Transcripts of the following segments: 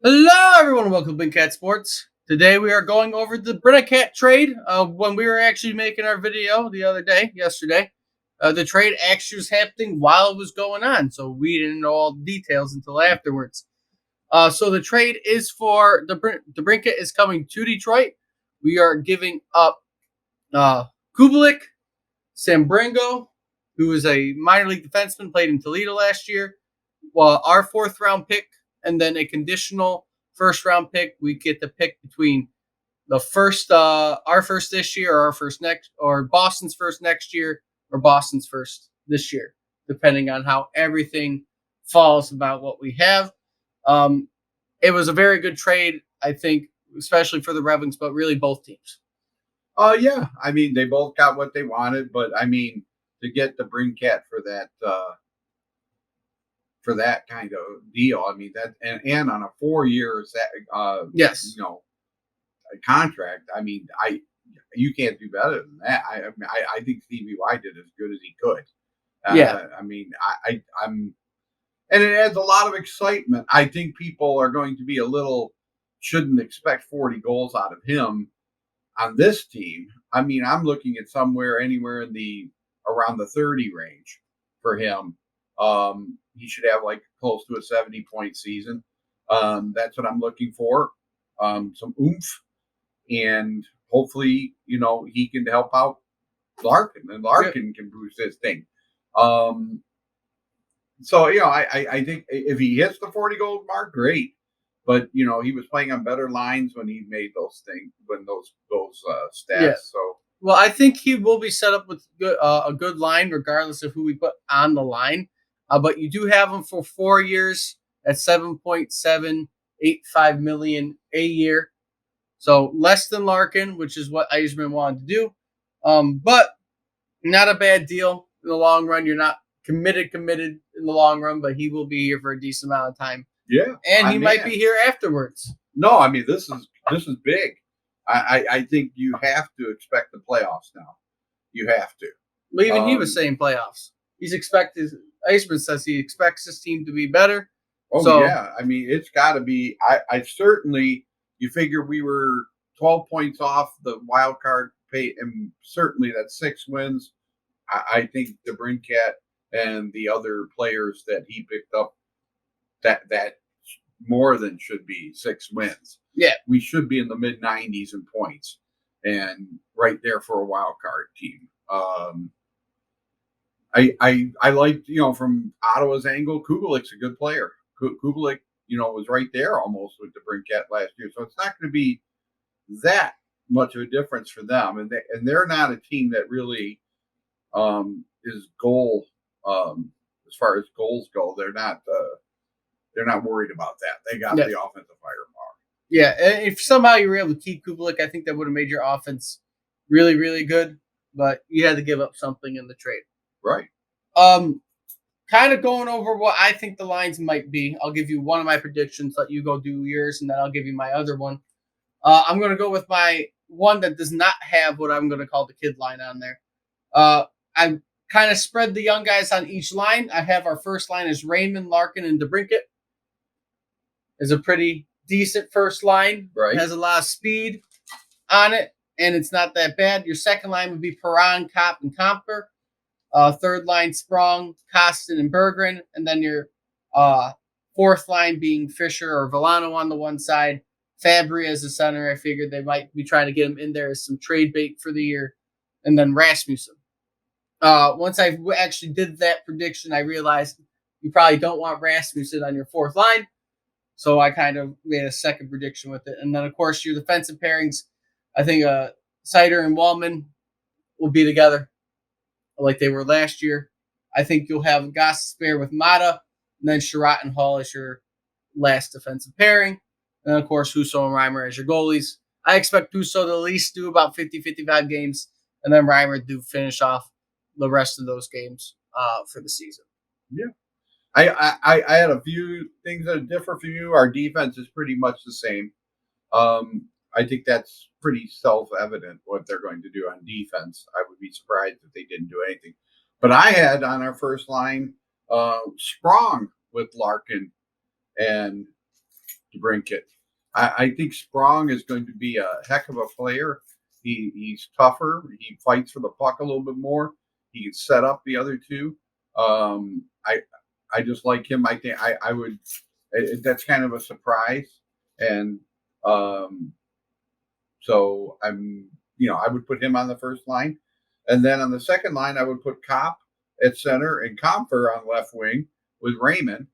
Hello, everyone. Welcome to Debrincat Sports. Today we are going over the Debrincat trade. When we were actually making our video yesterday, the trade actually was happening while it was going on, so we didn't know all the details until afterwards. So the trade is for Debrincat is coming to Detroit. We are giving up uh, Kubalik, Sambringo, who is a minor league defenseman, played in Toledo last year. Well, our fourth round pick, and then a conditional first round pick. We get to pick between the first, our first this year, or our first next, or Boston's first next year, or Boston's first this year, depending on how everything falls about what we have. Um, it was a very good trade, I think, especially for the Red Wings, but really both teams. Yeah. I mean, they both got what they wanted, but I mean, to get the Brincat for that kind of deal, I mean that, and on a 4 year Yes. contract. I mean, you can't do better than that. I think Stevie Y did as good as he could. Yeah. I mean, I'm, and it adds a lot of excitement. I think people are going to be a little shouldn't expect 40 goals out of him on this team. I mean, I'm looking at somewhere anywhere in the around the 30 range for him. He should have like close to a 70-point season. That's what I'm looking for. Some oomph, and hopefully, he can help out Larkin, and Larkin can boost his thing. So I think if he hits the 40 goal mark, great. But he was playing on better lines when he made those things, when those stats. Yeah. So Well, I think he will be set up with a good line, regardless of who we put on the line. But you do have him for 4 years at $7.785 million a year, so less than Larkin, which is what Eisman wanted to do. But not a bad deal in the long run. You're not committed in the long run, but he will be here for a decent amount of time. yeah, And he might be here afterwards. No, I mean this is big. I think you have to expect the playoffs now. You have to. Well, even he was saying playoffs. He's expected. Eisman says he expects his team to be better. Oh so, yeah, I mean it's got to be. I certainly. You figure we were 12 points off the wild card pay, and certainly that's 6 wins. I think Debrincat and the other players that he picked up that more than should be 6 wins. Yeah, we should be in the mid 90s in points, and right there for a wild card team. I like from Ottawa's angle, Kubalik's a good player. Kubalik was right there almost with Debrincat last year, so it's not going to be that much of a difference for them, and they're not a team that really is goal as far as goals go. They're not worried about that. They got the offensive firepower. Yeah, if somehow you were able to keep Kubalik, I think that would have made your offense really, really good. But you had to give up something in the trade, right? Kind of going over what I think the lines might be. I'll give you one of my predictions. Let you go do yours, and then I'll give you my other one. I'm going to go with my one that does not have what I'm going to call the kid line on there. I kind of spread the young guys on each line. I have our first line as Raymond, Larkin, and Debrincat. Is a pretty decent first line. Right. It has a lot of speed on it, and it's not that bad. Your second line would be Perron, Kopp, and Comper. Third line, Sprong, Kostin, and Berggren. And then your fourth line being Fisher or Villano on the one side. Fabry as the center. I figured they might be trying to get him in there as some trade bait for the year. And then Rasmussen. Once I actually did that prediction, I realized you probably don't want Rasmussen on your fourth line. So I kind of made a second prediction with it. And then, of course, your defensive pairings, I think Sider and Wallman will be together like they were last year. I think you'll have Goss spare with Mata, and then Sherratt and Hall as your last defensive pairing. And, of course, Husso and Reimer as your goalies. I expect Husso to at least do about 50-55 games, and then Reimer to finish off the rest of those games for the season. Yeah. I had a few things that differ from you. Our defense is pretty much the same. I think that's pretty self-evident what they're going to do on defense. I would be surprised if they didn't do anything. But I had on our first line Sprong with Larkin and Debrincat. I think Sprong is going to be a heck of a player. He's tougher. He fights for the puck a little bit more. He can set up the other two. I just like him. I think I would. That's kind of a surprise, and um, so I would put him on the first line, and then on the second line I would put Cop at center and Comfer on left wing with Raymond.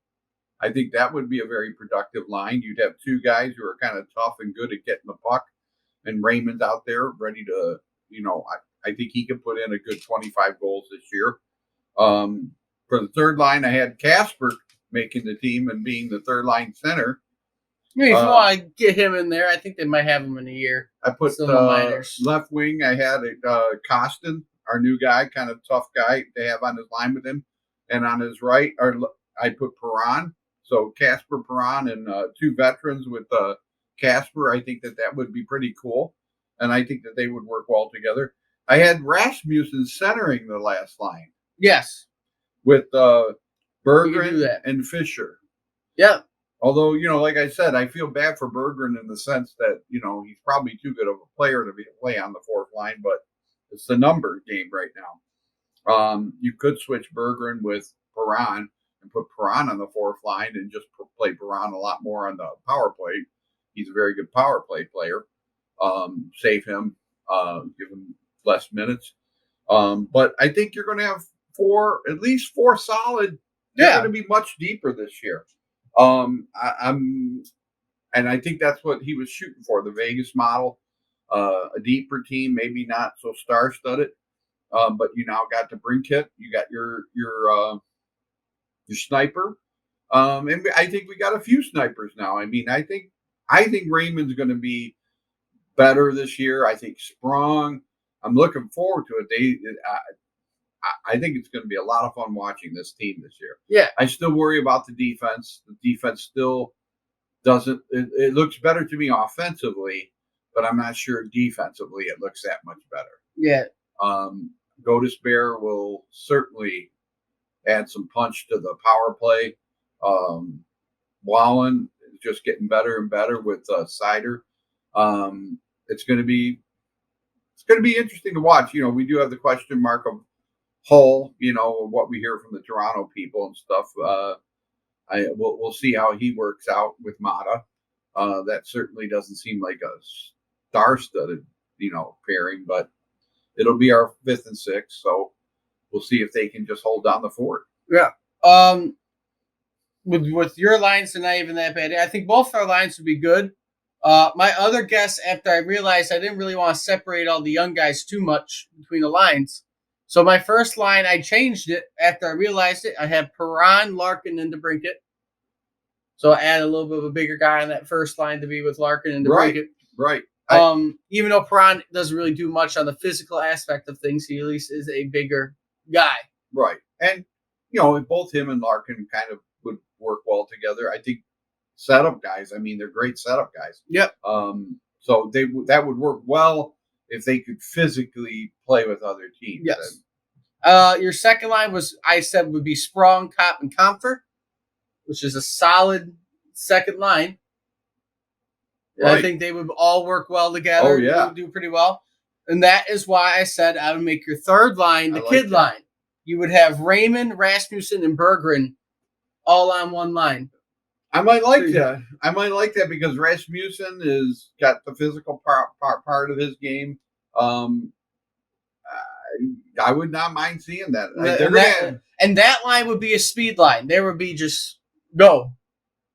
I think that would be a very productive line. You'd have two guys who are kind of tough and good at getting the puck, and Raymond's out there ready to, I think he could put in a good 25 goals this year. For the third line, I had Casper making the team and being the third line center. If you want to get him in there, I think they might have him in a year. I put left wing. I had Costin, our new guy, kind of tough guy to have on his line with him, and on his right, I put Perron. So Casper, Perron, and two veterans with Casper. I think that would be pretty cool, and I think that they would work well together. I had Rasmussen centering the last line. Yes, with Berggren and Fisher. Yeah. Although, like I said, I feel bad for Berggren in the sense that, he's probably too good of a player to play on the fourth line, but it's the number game right now. You could switch Berggren with Perron and put Perron on the fourth line and just play Perron a lot more on the power play. He's a very good power play player. Save him, give him less minutes. But I think you're going to have at least four solid. They're going to be much deeper this year. And I think that's what he was shooting for, the Vegas model, a deeper team, maybe not so star-studded, but you now got Debrincat, you got your sniper, and I think we got a few snipers now. I mean, I think Raymond's going to be better this year. I think Sprong. I'm looking forward to it. I think it's going to be a lot of fun watching this team this year. Yeah. I still worry about the defense. The defense still doesn't. It looks better to me offensively, but I'm not sure defensively it looks that much better. Yeah. Godis Bear will certainly add some punch to the power play. Wallen is just getting better and better with Sider. It's going to be interesting to watch. We do have the question mark of Hull, what we hear from the Toronto people and stuff. We'll see how he works out with Mata. That certainly doesn't seem like a star-studded, pairing, but it'll be our fifth and sixth. So we'll see if they can just hold down the fort. Yeah. With your lines, they're not even that bad. I think both our lines would be good. My other guess, after I realized I didn't really want to separate all the young guys too much between the lines. So my first line, I changed it after I realized it. I had Perron, Larkin, and Debrincat. So I added a little bit of a bigger guy on that first line to be with Larkin and Debrincat. Right. Even though Perron doesn't really do much on the physical aspect of things, he at least is a bigger guy. Right. And, both him and Larkin kind of would work well together. I think setup guys, they're great setup guys. Yep. So that would work well if they could physically play with other teams. Yes. Your second line would be Sprong, Cop, and Comfer, which is a solid second line. Right. I think they would all work well together. Oh, yeah. They would do pretty well. And that is why I said I would make your third line the kid line. You would have Raymond, Rasmussen, and Berggren all on one line. I might like that because Rasmussen is got the physical part of his game. I would not mind seeing that. And that line would be a speed line. There would be just go.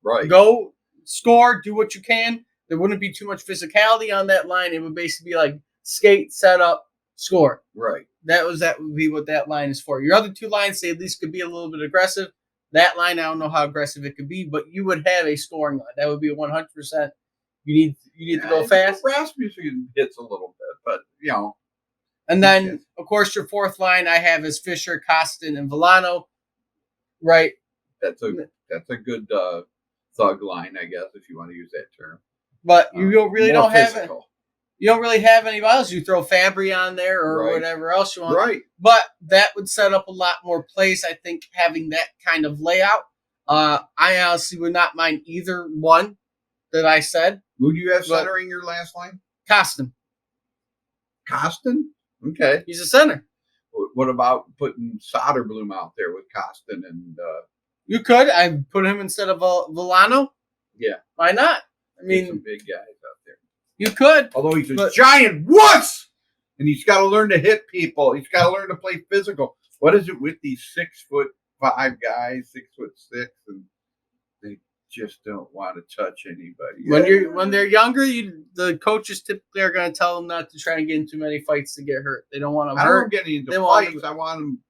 Right. Go, score, do what you can. There wouldn't be too much physicality on that line. It would basically be like skate, set up, score. Right. That would be what that line is for. Your other two lines, they at least could be a little bit aggressive. That line, I don't know how aggressive it could be, but you would have a scoring line. That would be 100%. You need to go fast. Rasmussen hits a little bit, but And then, of course, your fourth line I have is Fisher, Costin, and Villano. Right. That's a good thug line, I guess, if you want to use that term. But you don't really don't physical. have it. You don't really have anybody else. You throw Fabry on there or whatever else you want. Right. But that would set up a lot more plays, I think, having that kind of layout. I honestly would not mind either one. that I said. Who do you have But- centering your last line? Costin. Costin? Okay. He's a center. What about putting Soderblom out there with Costin and You could. I put him instead of Villano. Yeah. Why not? I get some mean, big guys out there? you could. Although he's a But- giant wuss, and he's got to learn to hit people. He's got to learn to play physical. What is it with these 6'5" guys, 6'6", and they just don't want to touch anybody? When they're younger, the coaches typically are going to tell them not to try and get into many fights to get hurt. They don't want them I don't hurt. want getting into They want fights. I want them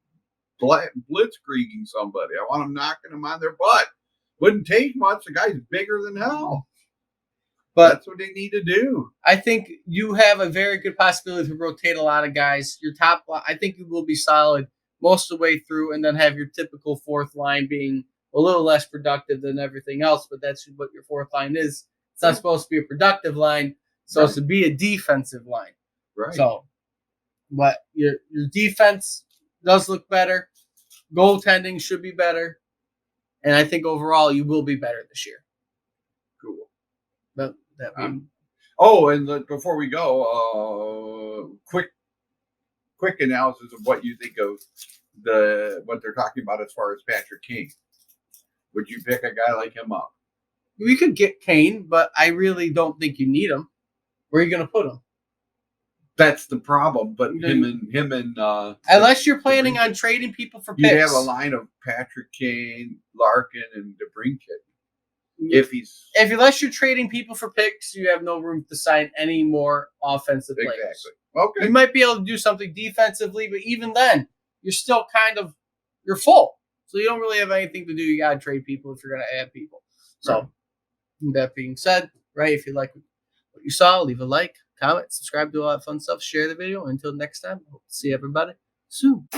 blitzkrieging somebody. I want them knocking them on their butt. Wouldn't take much. The guy's bigger than hell. But That's what they need to do. I think you have a very good possibility to rotate a lot of guys. Your top line, I think you will be solid most of the way through, and then have your typical fourth line being a little less productive than everything else. But that's what your fourth line is. It's not supposed to be a productive line. It's supposed to be a defensive line. Right. So, but your defense does look better. Goaltending should be better. And I think overall you will be better this year. Cool. But that being, Before we go, quick analysis of what you think of what they're talking about as far as Patrick King. Would you pick a guy like him up? we could get Kane, but I really don't think you need him. Where are you going to put him? That's the problem. But You him and Unless you're planning on trading people for picks. you'd have a line of Patrick Kane, Larkin, and Debrincat. Unless you're trading people for picks, you have no room to sign any more offensive players. Exactly. Okay. You might be able to do something defensively, but even then, you're still you're full. So you don't really have anything to do. You got to trade people if you're going to add people. So, That being said, right, if you like what you saw, leave a like, comment, subscribe, do all that fun stuff, share the video. Until next time, hope to see everybody soon.